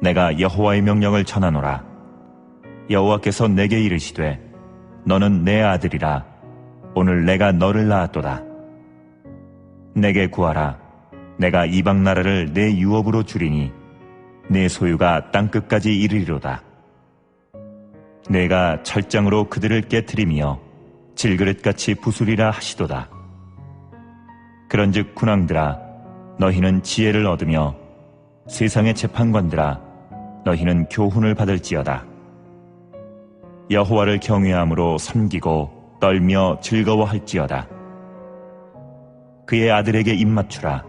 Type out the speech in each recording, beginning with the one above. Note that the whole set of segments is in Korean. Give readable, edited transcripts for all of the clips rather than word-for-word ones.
내가 여호와의 명령을 전하노라. 여호와께서 내게 이르시되 너는 내 아들이라. 오늘 내가 너를 낳았도다. 내게 구하라. 내가 이방 나라를 내 유업으로 주리니 내 소유가 땅끝까지 이르리로다. 내가 철장으로 그들을 깨트리며 질그릇같이 부수리라 하시도다. 그런즉 군왕들아, 너희는 지혜를 얻으며 세상의 재판관들아, 너희는 교훈을 받을지어다. 여호와를 경외함으로 섬기고 떨며 즐거워할지어다. 그의 아들에게 입맞추라.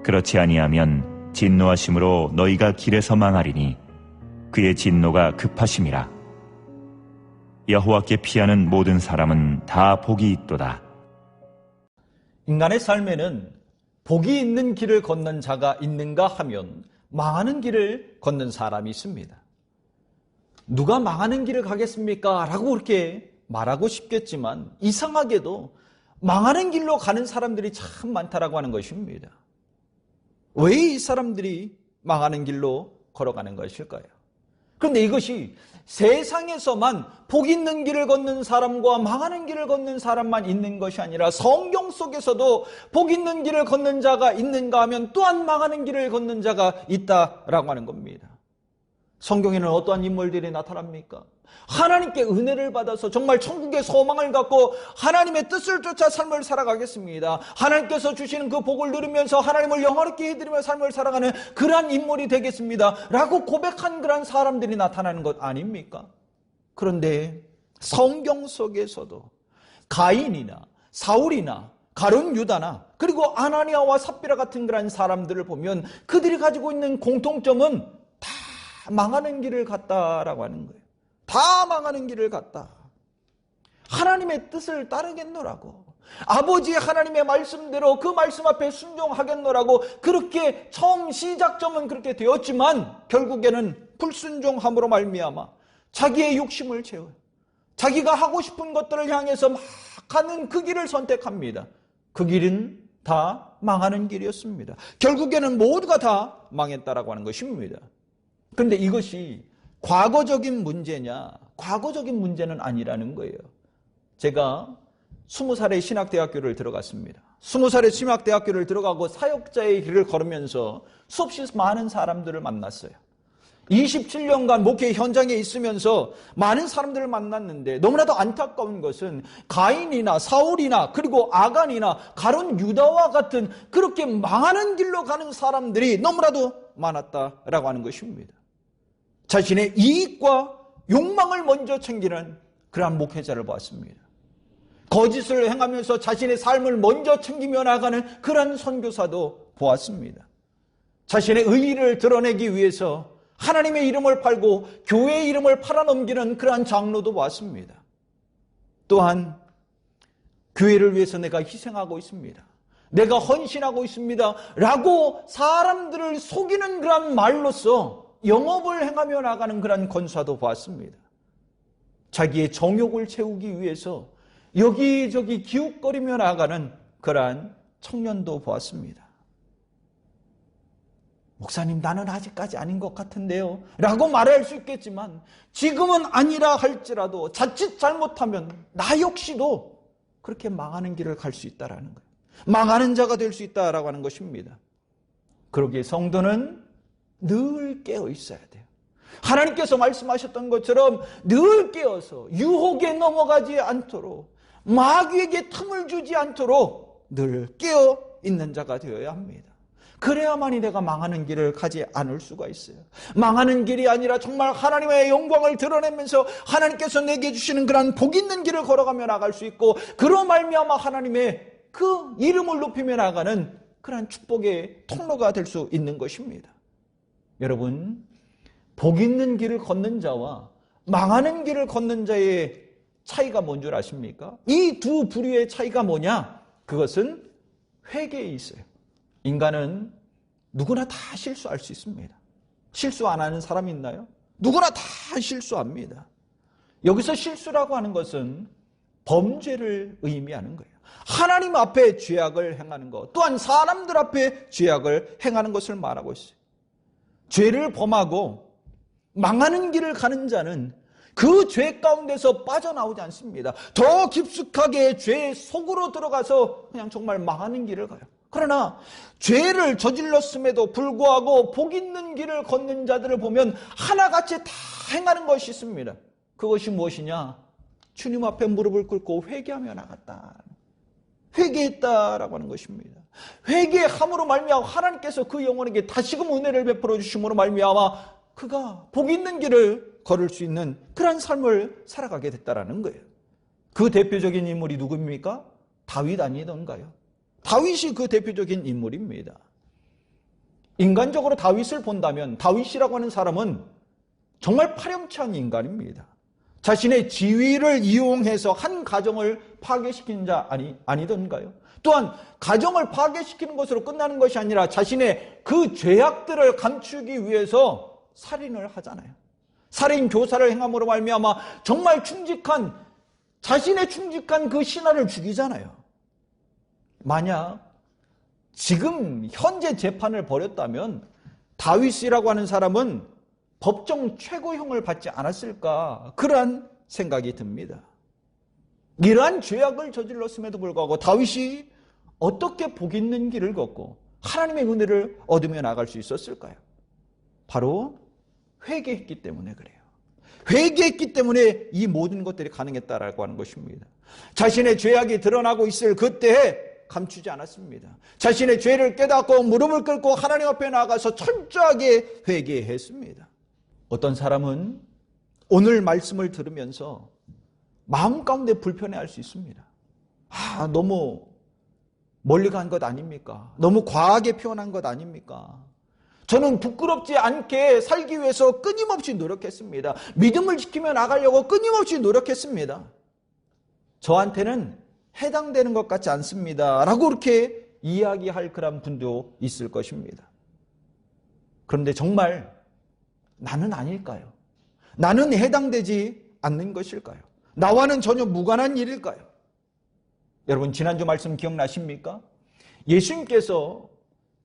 그렇지 아니하면 진노하심으로 너희가 길에서 망하리니 그의 진노가 급하심이라. 여호와께 피하는 모든 사람은 다 복이 있도다. 인간의 삶에는 복이 있는 길을 걷는 자가 있는가 하면 망하는 길을 걷는 사람이 있습니다. 누가 망하는 길을 가겠습니까? 라고 그렇게 말하고 싶겠지만 이상하게도 망하는 길로 가는 사람들이 참 많다라고 하는 것입니다. 왜 이 사람들이 망하는 길로 걸어가는 것일까요? 그런데 이것이 세상에서만 복 있는 길을 걷는 사람과 망하는 길을 걷는 사람만 있는 것이 아니라 성경 속에서도 복 있는 길을 걷는 자가 있는가 하면 또한 망하는 길을 걷는 자가 있다라고 하는 겁니다. 성경에는 어떠한 인물들이 나타납니까? 하나님께 은혜를 받아서 정말 천국의 소망을 갖고 하나님의 뜻을 쫓아 삶을 살아가겠습니다. 하나님께서 주시는 그 복을 누리면서 하나님을 영화롭게 해드리며 삶을 살아가는 그러한 인물이 되겠습니다 라고 고백한 그러한 사람들이 나타나는 것 아닙니까? 그런데 성경 속에서도 가인이나 사울이나 가룟 유다나 그리고 아나니아와 삽비라 같은 그러한 사람들을 보면 그들이 가지고 있는 공통점은 다 망하는 길을 갔다라고 하는 거예요. 다 망하는 길을 갔다. 하나님의 뜻을 따르겠노라고, 아버지의 하나님의 말씀대로 그 말씀 앞에 순종하겠노라고 그렇게 처음 시작점은 그렇게 되었지만 결국에는 불순종함으로 말미암아 자기의 욕심을 채워요. 자기가 하고 싶은 것들을 향해서 막 가는 그 길을 선택합니다. 그 길은 다 망하는 길이었습니다. 결국에는 모두가 다 망했다라고 하는 것입니다. 그런데 이것이 과거적인 문제냐? 과거적인 문제는 아니라는 거예요. 제가 20살에 신학대학교를 들어갔습니다. 20살에 신학대학교를 들어가고 사역자의 길을 걸으면서 수없이 많은 사람들을 만났어요. 27년간 목회 현장에 있으면서 많은 사람들을 만났는데 너무나도 안타까운 것은 가인이나 사울이나 그리고 아간이나 가룟 유다와 같은 그렇게 망하는 길로 가는 사람들이 너무나도 많았다라고 하는 것입니다. 자신의 이익과 욕망을 먼저 챙기는 그러한 목회자를 보았습니다. 거짓을 행하면서 자신의 삶을 먼저 챙기며 나가는 그러한 선교사도 보았습니다. 자신의 의의를 드러내기 위해서 하나님의 이름을 팔고 교회의 이름을 팔아넘기는 그러한 장로도 보았습니다. 또한 교회를 위해서 내가 희생하고 있습니다, 내가 헌신하고 있습니다 라고 사람들을 속이는 그러한 말로써 영업을 행하며 나가는 그런 권사도 보았습니다. 자기의 정욕을 채우기 위해서 여기저기 기웃거리며 나가는 그러한 청년도 보았습니다. 목사님, 나는 아직까지 아닌 것 같은데요 라고 말할 수 있겠지만 지금은 아니라 할지라도 자칫 잘못하면 나 역시도 그렇게 망하는 길을 갈 수 있다라는 거예요. 망하는 자가 될 수 있다라고 하는 것입니다. 그러기에 성도는 늘 깨어 있어야 돼요. 하나님께서 말씀하셨던 것처럼 늘 깨어서 유혹에 넘어가지 않도록, 마귀에게 틈을 주지 않도록 늘 깨어 있는 자가 되어야 합니다. 그래야만이 내가 망하는 길을 가지 않을 수가 있어요. 망하는 길이 아니라 정말 하나님의 영광을 드러내면서 하나님께서 내게 주시는 그런 복 있는 길을 걸어가며 나갈 수 있고, 그로 말미암아 하나님의 그 이름을 높이며 나가는 그런 축복의 통로가 될 수 있는 것입니다. 여러분, 복 있는 길을 걷는 자와 망하는 길을 걷는 자의 차이가 뭔 줄 아십니까? 이 두 부류의 차이가 뭐냐? 그것은 회개에 있어요. 인간은 누구나 다 실수할 수 있습니다. 실수 안 하는 사람이 있나요? 누구나 다 실수합니다. 여기서 실수라고 하는 것은 범죄를 의미하는 거예요. 하나님 앞에 죄악을 행하는 것, 또한 사람들 앞에 죄악을 행하는 것을 말하고 있어요. 죄를 범하고 망하는 길을 가는 자는 그 죄 가운데서 빠져나오지 않습니다. 더 깊숙하게 죄 속으로 들어가서 그냥 정말 망하는 길을 가요. 그러나 죄를 저질렀음에도 불구하고 복 있는 길을 걷는 자들을 보면 하나같이 다 행하는 것이 있습니다. 그것이 무엇이냐? 주님 앞에 무릎을 꿇고 회개하며 나갔다. 회개했다라고 하는 것입니다. 회개함으로 말미암아 하나님께서 그 영혼에게 다시금 은혜를 베풀어 주심으로 말미암아 그가 복 있는 길을 걸을 수 있는 그런 삶을 살아가게 됐다라는 거예요. 그 대표적인 인물이 누구입니까? 다윗 아니던가요? 다윗이 그 대표적인 인물입니다. 인간적으로 다윗을 본다면 다윗이라고 하는 사람은 정말 파렴치한 인간입니다. 자신의 지위를 이용해서 한 가정을 파괴시킨 자 아니던가요? 또한 가정을 파괴시키는 것으로 끝나는 것이 아니라 자신의 그 죄악들을 감추기 위해서 살인을 하잖아요. 살인 교사를 행함으로 말미암아 정말 자신의 충직한 그 신하를 죽이잖아요. 만약 지금 현재 재판을 벌였다면 다윗이라고 하는 사람은 법정 최고형을 받지 않았을까 그러한 생각이 듭니다. 이러한 죄악을 저질렀음에도 불구하고 다윗이 어떻게 복 있는 길을 걷고 하나님의 은혜를 얻으며 나갈 수 있었을까요? 바로 회개했기 때문에 그래요. 회개했기 때문에 이 모든 것들이 가능했다라고 하는 것입니다. 자신의 죄악이 드러나고 있을 그때에 감추지 않았습니다. 자신의 죄를 깨닫고 무릎을 꿇고 하나님 앞에 나가서 철저하게 회개했습니다. 어떤 사람은 오늘 말씀을 들으면서 마음 가운데 불편해할 수 있습니다. 너무 멀리 간 것 아닙니까? 너무 과하게 표현한 것 아닙니까? 저는 부끄럽지 않게 살기 위해서 끊임없이 노력했습니다. 믿음을 지키며 나가려고 끊임없이 노력했습니다. 저한테는 해당되는 것 같지 않습니다. 라고 그렇게 이야기할 그런 분도 있을 것입니다. 그런데 정말 나는 아닐까요? 나는 해당되지 않는 것일까요? 나와는 전혀 무관한 일일까요? 여러분 지난주 말씀 기억나십니까? 예수님께서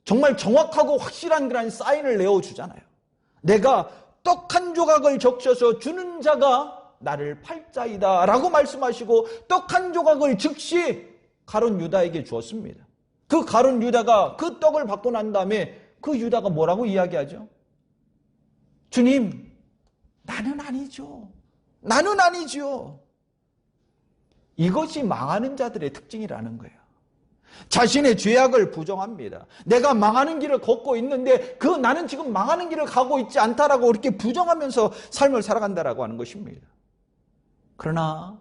정말 정확하고 확실한 그런 사인을 내어주잖아요. 내가 떡 한 조각을 적셔서 주는 자가 나를 팔자이다 라고 말씀하시고 떡 한 조각을 즉시 가룟 유다에게 주었습니다. 그 가룟 유다가 그 떡을 받고 난 다음에 그 유다가 뭐라고 이야기하죠? 주님, 나는 아니죠. 나는 아니죠. 이것이 망하는 자들의 특징이라는 거예요. 자신의 죄악을 부정합니다. 내가 망하는 길을 걷고 있는데 나는 지금 망하는 길을 가고 있지 않다라고 이렇게 부정하면서 삶을 살아간다라고 하는 것입니다. 그러나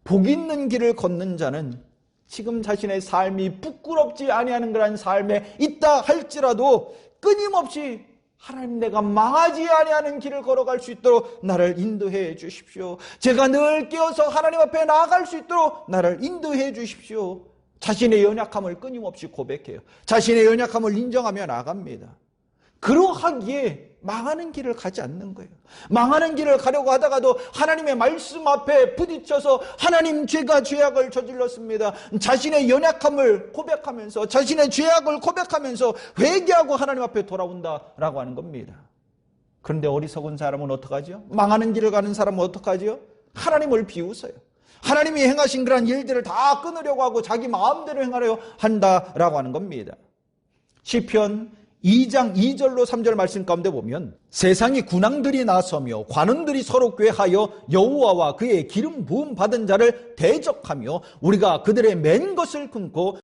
복 있는 길을 걷는 자는 지금 자신의 삶이 부끄럽지 아니하는 그런 삶에 있다 할지라도 끊임없이 하나님 내가 망하지 아니하는 길을 걸어갈 수 있도록 나를 인도해 주십시오. 제가 늘 깨어서 하나님 앞에 나아갈 수 있도록 나를 인도해 주십시오. 자신의 연약함을 끊임없이 고백해요. 자신의 연약함을 인정하며 나갑니다. 그러하기에 망하는 길을 가지 않는 거예요. 망하는 길을 가려고 하다가도 하나님의 말씀 앞에 부딪혀서 하나님 제가 죄악을 저질렀습니다. 자신의 연약함을 고백하면서 자신의 죄악을 고백하면서 회개하고 하나님 앞에 돌아온다라고 하는 겁니다. 그런데 어리석은 사람은 어떡하죠? 망하는 길을 가는 사람은 어떡하죠? 하나님을 비웃어요. 하나님이 행하신 그런 일들을 다 끊으려고 하고 자기 마음대로 행하려 한다라고 하는 겁니다. 시편 2장 2절로 3절 말씀 가운데 보면 세상의 군왕들이 나서며 관원들이 서로 꾀하여 여호와와 그의 기름 부음 받은 자를 대적하며 우리가 그들의 맨 것을 끊고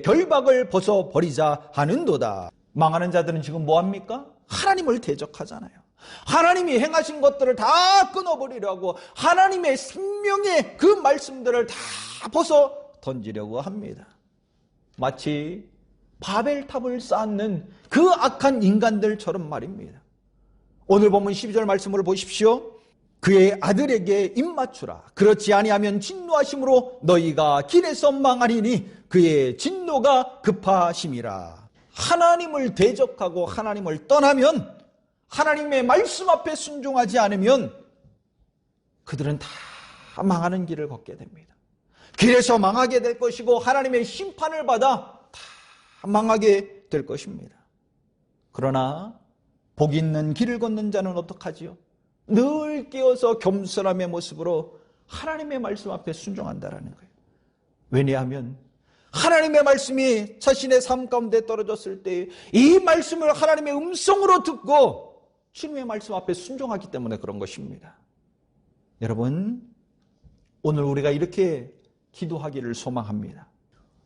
결박을 벗어버리자 하는도다. 망하는 자들은 지금 뭐합니까? 하나님을 대적하잖아요. 하나님이 행하신 것들을 다 끊어버리려고 하나님의 생명의 그 말씀들을 다 벗어 던지려고 합니다. 마치 바벨탑을 쌓는 그 악한 인간들처럼 말입니다. 오늘 본문 12절 말씀을 보십시오. 그의 아들에게 입맞추라. 그렇지 아니하면 진노하심으로 너희가 길에서 망하리니 그의 진노가 급하심이라. 하나님을 대적하고 하나님을 떠나면, 하나님의 말씀 앞에 순종하지 않으면 그들은 다 망하는 길을 걷게 됩니다. 길에서 망하게 될 것이고 하나님의 심판을 받아 다 망하게 될 것입니다. 그러나 복 있는 길을 걷는 자는 어떡하지요? 늘 깨어서 겸손함의 모습으로 하나님의 말씀 앞에 순종한다라는 거예요. 왜냐하면 하나님의 말씀이 자신의 삶 가운데 떨어졌을 때 이 말씀을 하나님의 음성으로 듣고 주님의 말씀 앞에 순종하기 때문에 그런 것입니다. 여러분, 오늘 우리가 이렇게 기도하기를 소망합니다.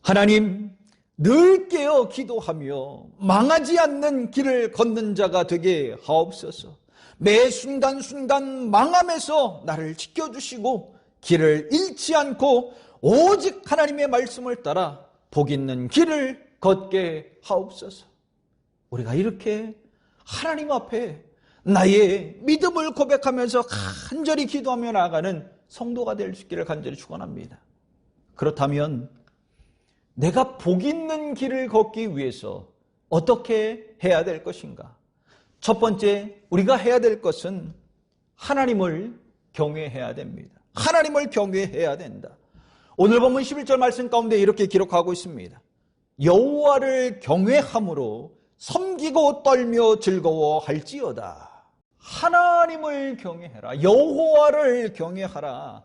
하나님, 늘 깨어 기도하며 망하지 않는 길을 걷는 자가 되게 하옵소서. 매 순간순간 망함에서 나를 지켜주시고 길을 잃지 않고 오직 하나님의 말씀을 따라 복 있는 길을 걷게 하옵소서. 우리가 이렇게 하나님 앞에 나의 믿음을 고백하면서 간절히 기도하며 나아가는 성도가 될 수 있기를 간절히 축원합니다. 그렇다면 내가 복 있는 길을 걷기 위해서 어떻게 해야 될 것인가? 첫 번째, 우리가 해야 될 것은 하나님을 경외해야 됩니다. 하나님을 경외해야 된다. 오늘 본문 11절 말씀 가운데 이렇게 기록하고 있습니다. 여호와를 경외함으로 섬기고 떨며 즐거워할지어다. 하나님을 경외해라. 여호와를 경외하라.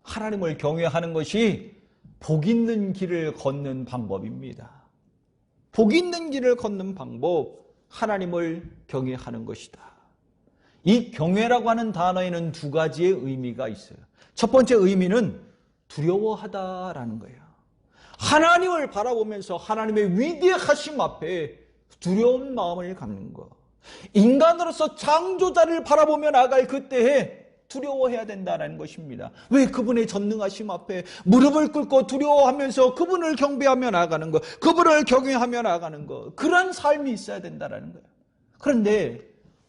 하나님을 경외하는 것이 복 있는 길을 걷는 방법입니다. 복 있는 길을 걷는 방법, 하나님을 경외하는 것이다. 이 경외라고 하는 단어에는 두 가지의 의미가 있어요. 첫 번째 의미는 두려워하다라는 거예요. 하나님을 바라보면서 하나님의 위대하심 앞에 두려운 마음을 갖는 것. 인간으로서 창조자를 바라보며 나아갈 그때에 두려워해야 된다는 것입니다. 왜? 그분의 전능하심 앞에 무릎을 꿇고 두려워하면서 그분을 경배하며 나아가는 것, 그분을 경외하며 나아가는 것, 그런 삶이 있어야 된다는 거예요. 그런데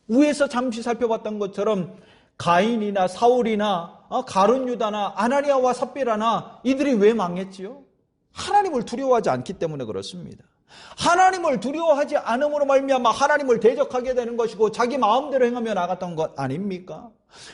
위에서 잠시 살펴봤던 것처럼 가인이나 사울이나 가룟 유다나 아나니아와 삽비라나 이들이 왜 망했지요? 하나님을 두려워하지 않기 때문에 그렇습니다. 하나님을 두려워하지 않음으로 말미암아 하나님을 대적하게 되는 것이고 자기 마음대로 행하며 나갔던 것 아닙니까?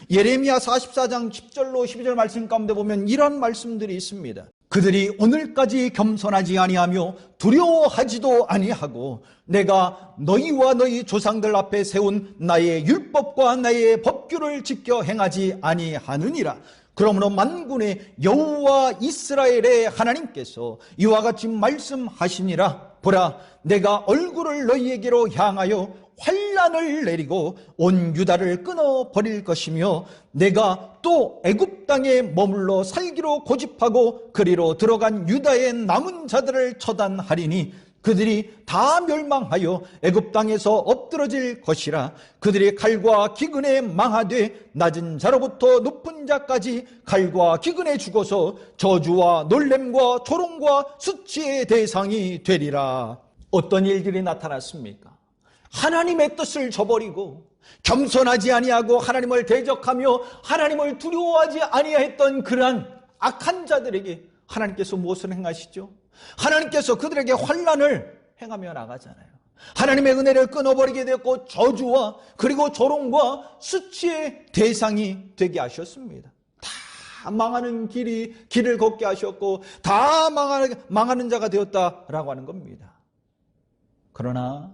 예레미야 44장 10절로 12절 말씀 가운데 보면 이런 말씀들이 있습니다. 그들이 오늘까지 겸손하지 아니하며 두려워하지도 아니하고 내가 너희와 너희 조상들 앞에 세운 나의 율법과 나의 법규를 지켜 행하지 아니하느니라. 그러므로 만군의 여호와 이스라엘의 하나님께서 이와 같이 말씀하시니라. 보라, 내가 얼굴을 너희에게로 향하여 환난을 내리고 온 유다를 끊어버릴 것이며 내가 또 애굽 땅에 머물러 살기로 고집하고 그리로 들어간 유다의 남은 자들을 처단하리니 그들이 다 멸망하여 애굽 땅에서 엎드러질 것이라. 그들이 칼과 기근에 망하되 낮은 자로부터 높은 자까지 칼과 기근에 죽어서 저주와 놀램과 조롱과 수치의 대상이 되리라. 어떤 일들이 나타났습니까? 하나님의 뜻을 저버리고 겸손하지 아니하고 하나님을 대적하며 하나님을 두려워하지 아니했던 그러한 악한 자들에게 하나님께서 무엇을 행하시죠? 하나님께서 그들에게 환난을 행하며 나가잖아요. 하나님의 은혜를 끊어버리게 되었고 저주와 그리고 조롱과 수치의 대상이 되게 하셨습니다. 다 망하는 길을 걷게 하셨고 다 망하는 자가 되었다라고 하는 겁니다. 그러나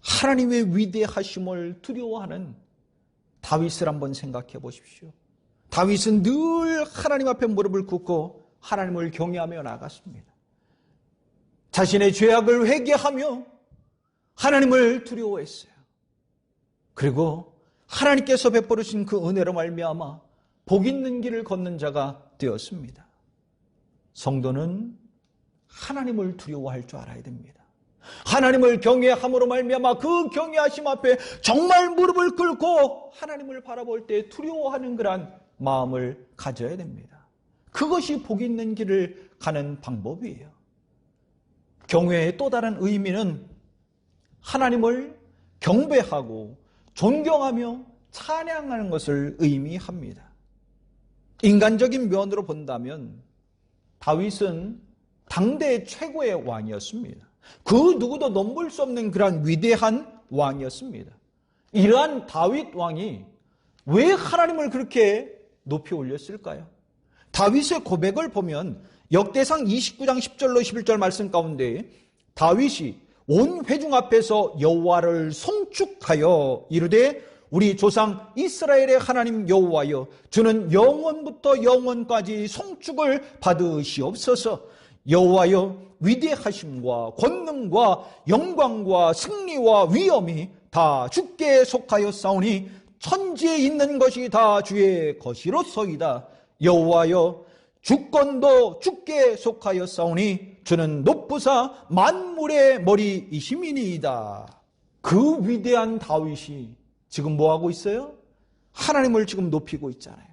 하나님의 위대하심을 두려워하는 다윗을 한번 생각해 보십시오. 다윗은 늘 하나님 앞에 무릎을 꿇고 하나님을 경외하며 나갔습니다. 자신의 죄악을 회개하며 하나님을 두려워했어요. 그리고 하나님께서 베풀으신 그 은혜로 말미암아 복 있는 길을 걷는 자가 되었습니다. 성도는 하나님을 두려워할 줄 알아야 됩니다. 하나님을 경외함으로 말미암아 그 경외하심 앞에 정말 무릎을 꿇고 하나님을 바라볼 때 두려워하는 그런 마음을 가져야 됩니다. 그것이 복 있는 길을 가는 방법이에요. 경외의 또 다른 의미는 하나님을 경배하고 존경하며 찬양하는 것을 의미합니다. 인간적인 면으로 본다면 다윗은 당대 최고의 왕이었습니다. 그 누구도 넘볼 수 없는 그러한 위대한 왕이었습니다. 이러한 다윗 왕이 왜 하나님을 그렇게 높이 올렸을까요? 다윗의 고백을 보면 역대상 29장 10절로 11절 말씀 가운데 다윗이 온 회중 앞에서 여호와를 송축하여 이르되 우리 조상 이스라엘의 하나님 여호와여 주는 영원부터 영원까지 송축을 받으시옵소서. 여호와여 위대하심과 권능과 영광과 승리와 위엄이 다 주께 속하였사오니 천지에 있는 것이 다 주의 것이로소이다. 여호와여 주권도 주께 속하였사오니 주는 높으사 만물의 머리이심이니이다. 그 위대한 다윗이 지금 뭐하고 있어요? 하나님을 지금 높이고 있잖아요.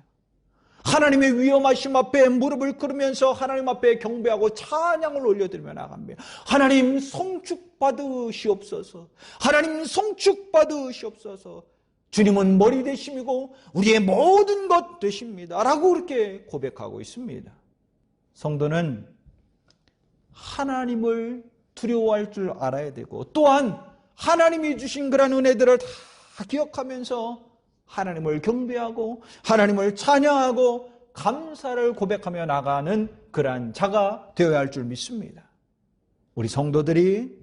하나님의 위엄하심 앞에 무릎을 꿇으면서 하나님 앞에 경배하고 찬양을 올려드리며 나갑니다. 하나님 송축받으시옵소서. 하나님 송축받으시옵소서. 주님은 머리 되심이고 우리의 모든 것 되십니다 라고 그렇게 고백하고 있습니다. 성도는 하나님을 두려워할 줄 알아야 되고 또한 하나님이 주신 그런 은혜들을 다 기억하면서 하나님을 경배하고 하나님을 찬양하고 감사를 고백하며 나가는 그러한 자가 되어야 할 줄 믿습니다. 우리 성도들이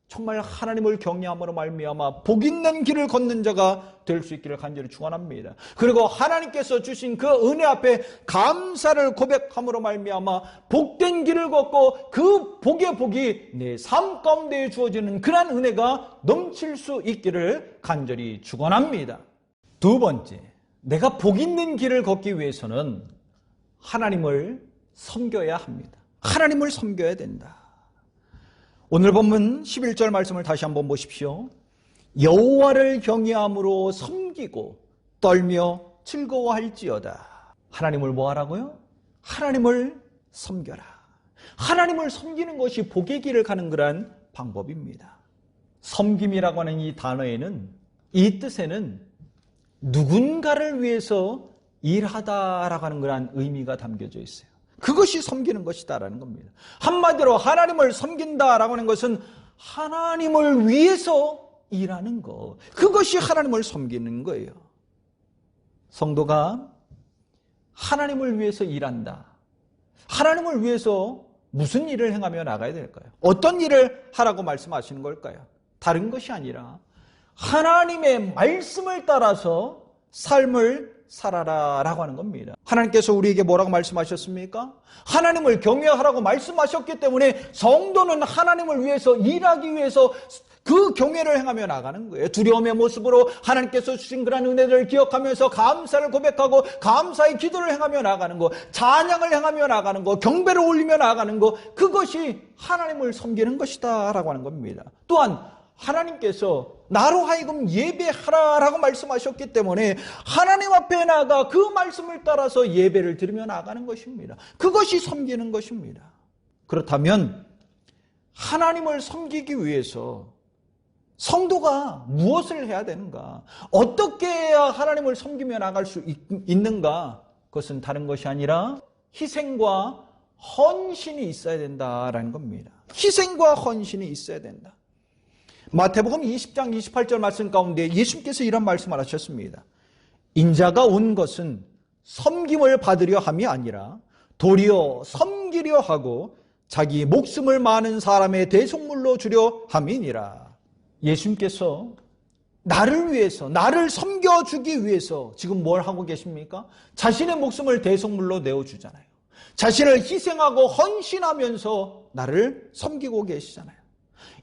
정말 하나님을 경외함으로 말미암아 복 있는 길을 걷는 자가 될 수 있기를 간절히 축원합니다. 그리고 하나님께서 주신 그 은혜 앞에 감사를 고백함으로 말미암아 복된 길을 걷고 그 복의 복이 내 삶 가운데 주어지는 그러한 은혜가 넘칠 수 있기를 간절히 축원합니다. 두 번째, 내가 복 있는 길을 걷기 위해서는 하나님을 섬겨야 합니다. 하나님을 섬겨야 된다. 오늘 본문 11절 말씀을 다시 한번 보십시오. 여호와를 경외함으로 섬기고 떨며 즐거워할지어다. 하나님을 뭐 하라고요? 하나님을 섬겨라. 하나님을 섬기는 것이 복의 길을 가는 그런 방법입니다. 섬김이라고 하는 이 단어에는 이 뜻에는 누군가를 위해서 일하다라고 하는 그런 의미가 담겨져 있어요. 그것이 섬기는 것이다라는 겁니다. 한마디로 하나님을 섬긴다라고 하는 것은 하나님을 위해서 일하는 것. 그것이 하나님을 섬기는 거예요. 성도가 하나님을 위해서 일한다. 하나님을 위해서 무슨 일을 행하며 나가야 될까요? 어떤 일을 하라고 말씀하시는 걸까요? 다른 것이 아니라 하나님의 말씀을 따라서 삶을 살아라라고 하는 겁니다. 하나님께서 우리에게 뭐라고 말씀하셨습니까? 하나님을 경외하라고 말씀하셨기 때문에 성도는 하나님을 위해서 일하기 위해서 그 경외를 행하며 나가는 거예요. 두려움의 모습으로 하나님께서 주신 그런 은혜를 기억하면서 감사를 고백하고 감사의 기도를 행하며 나가는 거, 찬양을 행하며 나가는 거, 경배를 올리며 나가는 거, 그것이 하나님을 섬기는 것이다 라고 하는 겁니다. 또한 하나님께서 나로 하여금 예배하라라고 말씀하셨기 때문에 하나님 앞에 나가 그 말씀을 따라서 예배를 드리며 나가는 것입니다. 그것이 섬기는 것입니다. 그렇다면 하나님을 섬기기 위해서 성도가 무엇을 해야 되는가? 어떻게 해야 하나님을 섬기며 나갈 수 있는가? 그것은 다른 것이 아니라 희생과 헌신이 있어야 된다라는 겁니다. 희생과 헌신이 있어야 된다. 마태복음 20장 28절 말씀 가운데 예수님께서 이런 말씀을 하셨습니다. 인자가 온 것은 섬김을 받으려 함이 아니라 도리어 섬기려 하고 자기 목숨을 많은 사람의 대속물로 주려 함이니라. 예수님께서 나를 위해서, 나를 섬겨주기 위해서 지금 뭘 하고 계십니까? 자신의 목숨을 대속물로 내어주잖아요. 자신을 희생하고 헌신하면서 나를 섬기고 계시잖아요.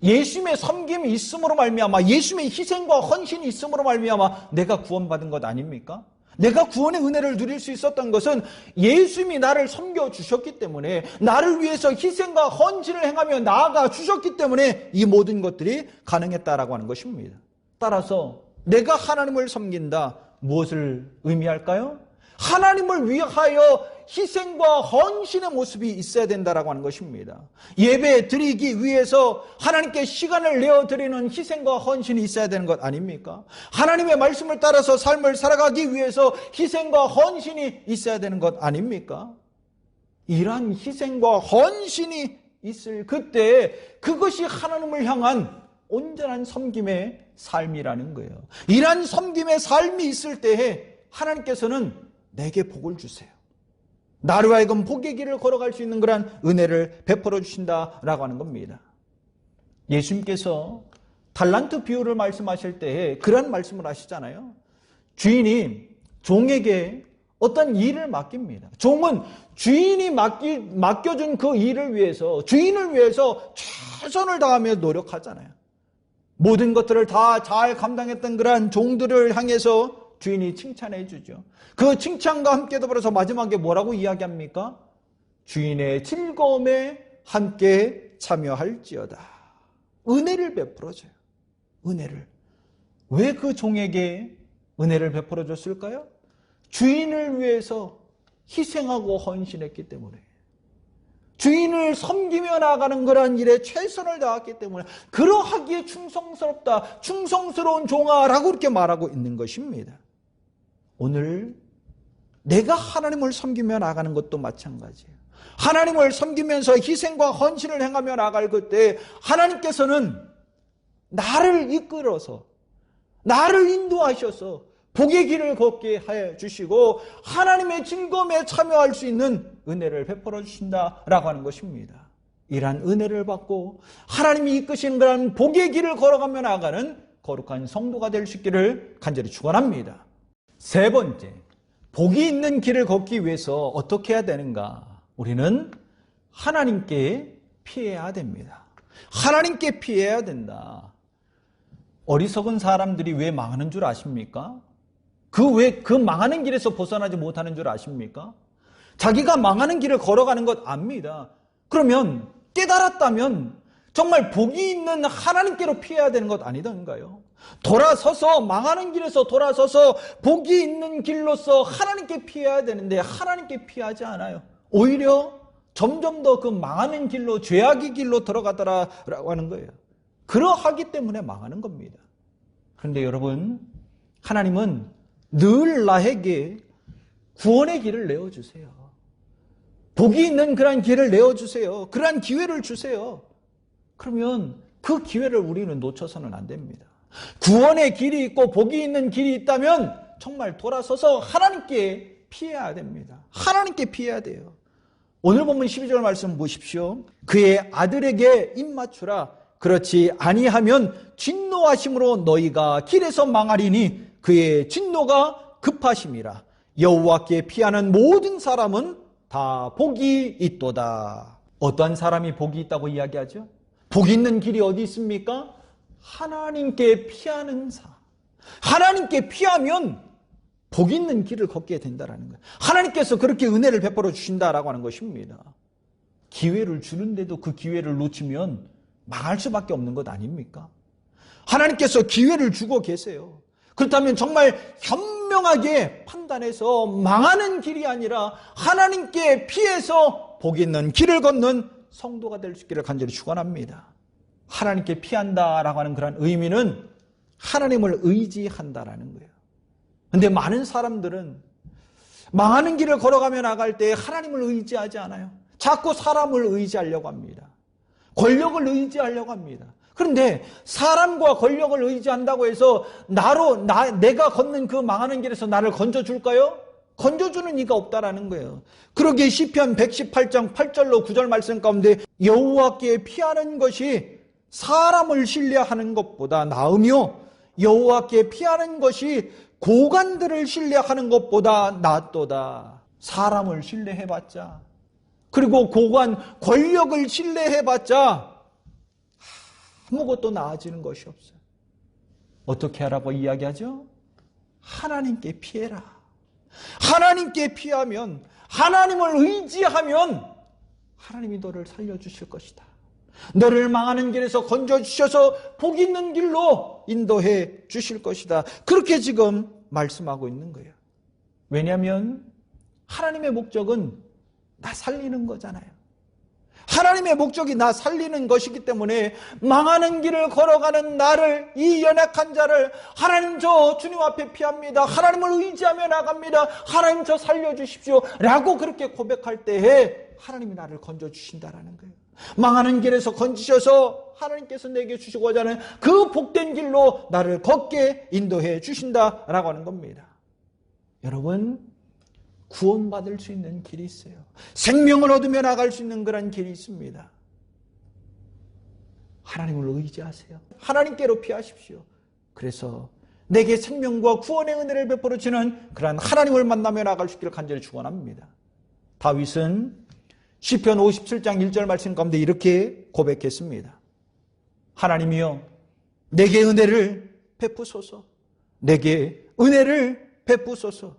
예수님의 섬김이 있음으로 말미암아, 예수님의 희생과 헌신이 있음으로 말미암아 내가 구원받은 것 아닙니까? 내가 구원의 은혜를 누릴 수 있었던 것은 예수님이 나를 섬겨주셨기 때문에, 나를 위해서 희생과 헌신을 행하며 나아가 주셨기 때문에 이 모든 것들이 가능했다라고 하는 것입니다. 따라서 내가 하나님을 섬긴다, 무엇을 의미할까요? 하나님을 위하여 희생과 헌신의 모습이 있어야 된다라고 하는 것입니다. 예배 드리기 위해서 하나님께 시간을 내어드리는 희생과 헌신이 있어야 되는 것 아닙니까? 하나님의 말씀을 따라서 삶을 살아가기 위해서 희생과 헌신이 있어야 되는 것 아닙니까? 이러한 희생과 헌신이 있을 그때 그것이 하나님을 향한 온전한 섬김의 삶이라는 거예요. 이러한 섬김의 삶이 있을 때에 하나님께서는 내게 복을 주세요. 나로 하여금 복의 길을 걸어갈 수 있는 그런 은혜를 베풀어 주신다라고 하는 겁니다. 예수님께서 달란트 비유를 말씀하실 때에 그런 말씀을 하시잖아요. 주인이 종에게 어떤 일을 맡깁니다. 종은 주인이 맡겨준 그 일을 위해서, 주인을 위해서 최선을 다하며 노력하잖아요. 모든 것들을 다 잘 감당했던 그러한 종들을 향해서 주인이 칭찬해 주죠. 그 칭찬과 함께 더불어서 마지막에 뭐라고 이야기합니까? 주인의 즐거움에 함께 참여할지어다. 은혜를 베풀어줘요. 은혜를. 왜 그 종에게 은혜를 베풀어 줬을까요? 주인을 위해서 희생하고 헌신했기 때문에, 주인을 섬기며 나가는 그러한 일에 최선을 다했기 때문에 그러하기에 충성스럽다, 충성스러운 종아라고 이렇게 말하고 있는 것입니다. 오늘 내가 하나님을 섬기며 나가는 것도 마찬가지예요. 하나님을 섬기면서 희생과 헌신을 행하며 나갈 그때 하나님께서는 나를 이끌어서, 나를 인도하셔서 복의 길을 걷게 해 주시고 하나님의 즐거움에 참여할 수 있는 은혜를 베풀어 주신다라고 하는 것입니다. 이러한 은혜를 받고 하나님이 이끄시는 그런 복의 길을 걸어가며 나가는 거룩한 성도가 될 수 있기를 간절히 축원합니다. 세 번째, 복이 있는 길을 걷기 위해서 어떻게 해야 되는가? 우리는 하나님께 피해야 됩니다. 하나님께 피해야 된다. 어리석은 사람들이 왜 망하는 줄 아십니까? 그 망하는 길에서 벗어나지 못하는 줄 아십니까? 자기가 망하는 길을 걸어가는 것 압니다. 그러면 깨달았다면 정말 복이 있는 하나님께로 피해야 되는 것 아니던가요? 돌아서서, 망하는 길에서 돌아서서 복이 있는 길로서 하나님께 피해야 되는데 하나님께 피하지 않아요. 오히려 점점 더 그 망하는 길로, 죄악의 길로 들어가더라라고 하는 거예요. 그러하기 때문에 망하는 겁니다. 그런데 여러분, 하나님은 늘 나에게 구원의 길을 내어주세요. 복이 있는 그런 길을 내어주세요. 그러한 기회를 주세요. 그러면 그 기회를 우리는 놓쳐서는 안 됩니다. 구원의 길이 있고 복이 있는 길이 있다면 정말 돌아서서 하나님께 피해야 됩니다. 하나님께 피해야 돼요. 오늘 본문 12절 말씀 보십시오. 그의 아들에게 입 맞추라. 그렇지 아니하면 진노하심으로 너희가 길에서 망하리니 그의 진노가 급하심이라. 여호와께 피하는 모든 사람은 다 복이 있도다. 어떠한 사람이 복이 있다고 이야기하죠? 복 있는 길이 어디 있습니까? 하나님께 피하는 사람. 하나님께 피하면 복 있는 길을 걷게 된다는 거예요. 하나님께서 그렇게 은혜를 베풀어 주신다라고 하는 것입니다. 기회를 주는데도 그 기회를 놓치면 망할 수밖에 없는 것 아닙니까? 하나님께서 기회를 주고 계세요. 그렇다면 정말 현명하게 판단해서 망하는 길이 아니라 하나님께 피해서 복 있는 길을 걷는 성도가 될 수 있기를 간절히 축원합니다. 하나님께 피한다라고 하는 그런 의미는 하나님을 의지한다라는 거예요. 그런데 많은 사람들은 망하는 길을 걸어가며 나갈 때 하나님을 의지하지 않아요. 자꾸 사람을 의지하려고 합니다. 권력을 의지하려고 합니다. 그런데 사람과 권력을 의지한다고 해서 내가 걷는 그 망하는 길에서 나를 건져줄까요? 건져주는 이가 없다라는 거예요. 그러기에 시편 118장 8절로 9절 말씀 가운데 여호와께 피하는 것이 사람을 신뢰하는 것보다 나으며 여호와께 피하는 것이 고관들을 신뢰하는 것보다 낫도다. 사람을 신뢰해봤자, 그리고 고관, 권력을 신뢰해봤자 아무것도 나아지는 것이 없어요. 어떻게 하라고 이야기하죠? 하나님께 피해라. 하나님께 피하면, 하나님을 의지하면 하나님이 너를 살려주실 것이다. 너를 망하는 길에서 건져주셔서 복 있는 길로 인도해 주실 것이다. 그렇게 지금 말씀하고 있는 거예요. 왜냐하면 하나님의 목적은 나 살리는 거잖아요. 하나님의 목적이 나 살리는 것이기 때문에 망하는 길을 걸어가는 나를, 이 연약한 자를 하나님 저 주님 앞에 피합니다. 하나님을 의지하며 나갑니다. 하나님 저 살려주십시오 라고 그렇게 고백할 때에 하나님이 나를 건져주신다라는 거예요. 망하는 길에서 건지셔서 하나님께서 내게 주시고자 하는 그 복된 길로 나를 걷게 인도해 주신다라고 하는 겁니다. 여러분, 구원받을 수 있는 길이 있어요. 생명을 얻으며 나갈 수 있는 그런 길이 있습니다. 하나님을 의지하세요. 하나님께로 피하십시오. 그래서 내게 생명과 구원의 은혜를 베풀어 주는 그러한 하나님을 만나며 나갈 수 있기를 간절히 축원합니다. 다윗은 시편 57장 1절 말씀 가운데 이렇게 고백했습니다. 하나님이여 내게 은혜를 베푸소서. 내게 은혜를 베푸소서.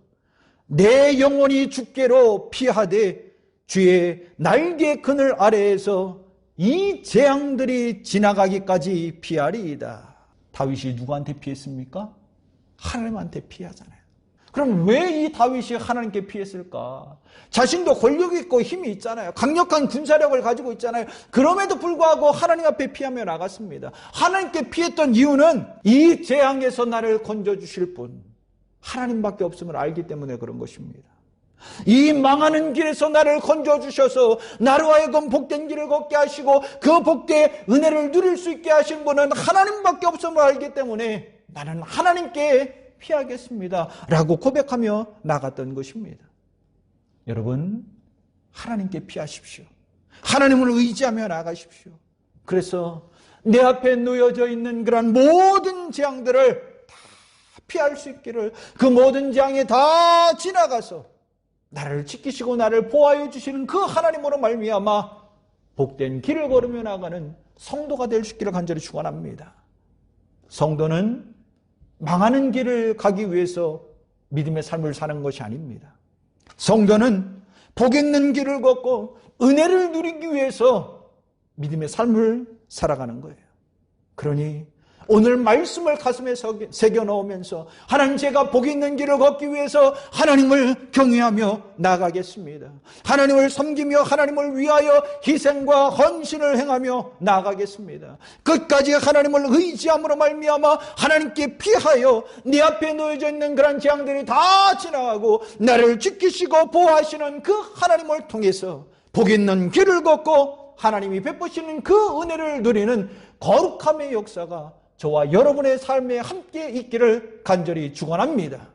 내 영혼이 주께로 피하되 주의 날개 그늘 아래에서 이 재앙들이 지나가기까지 피하리이다. 다윗이 누구한테 피했습니까? 하나님한테 피하잖아요. 그럼 왜 이 다윗이 하나님께 피했을까? 자신도 권력이 있고 힘이 있잖아요. 강력한 군사력을 가지고 있잖아요. 그럼에도 불구하고 하나님 앞에 피하며 나갔습니다. 하나님께 피했던 이유는 이 재앙에서 나를 건져주실 분 하나님밖에 없음을 알기 때문에 그런 것입니다. 이 망하는 길에서 나를 건져주셔서 나로 하여금 복된 길을 걷게 하시고 그 복된 은혜를 누릴 수 있게 하신 분은 하나님밖에 없음을 알기 때문에 나는 하나님께 피하겠습니다 라고 고백하며 나갔던 것입니다. 여러분, 하나님께 피하십시오. 하나님을 의지하며 나가십시오. 그래서 내 앞에 놓여져 있는 그런 모든 재앙들을 다 피할 수 있기를, 그 모든 재앙에 다 지나가서 나를 지키시고 나를 보호하여 주시는 그 하나님으로 말미암아 복된 길을 걸으며 나가는 성도가 될 수 있기를 간절히 축원합니다. 성도는 망하는 길을 가기 위해서 믿음의 삶을 사는 것이 아닙니다. 성도는 복 있는 길을 걷고 은혜를 누리기 위해서 믿음의 삶을 살아가는 거예요. 그러니 오늘 말씀을 가슴에 새겨 넣으면서 하나님, 제가 복 있는 길을 걷기 위해서 하나님을 경외하며 나아가겠습니다. 하나님을 섬기며 하나님을 위하여 희생과 헌신을 행하며 나아가겠습니다. 끝까지 하나님을 의지함으로 말미암아 하나님께 피하여 네 앞에 놓여져 있는 그런 재앙들이 다 지나가고 나를 지키시고 보호하시는 그 하나님을 통해서 복 있는 길을 걷고 하나님이 베푸시는 그 은혜를 누리는 거룩함의 역사가 저와 여러분의 삶에 함께 있기를 간절히 축원합니다.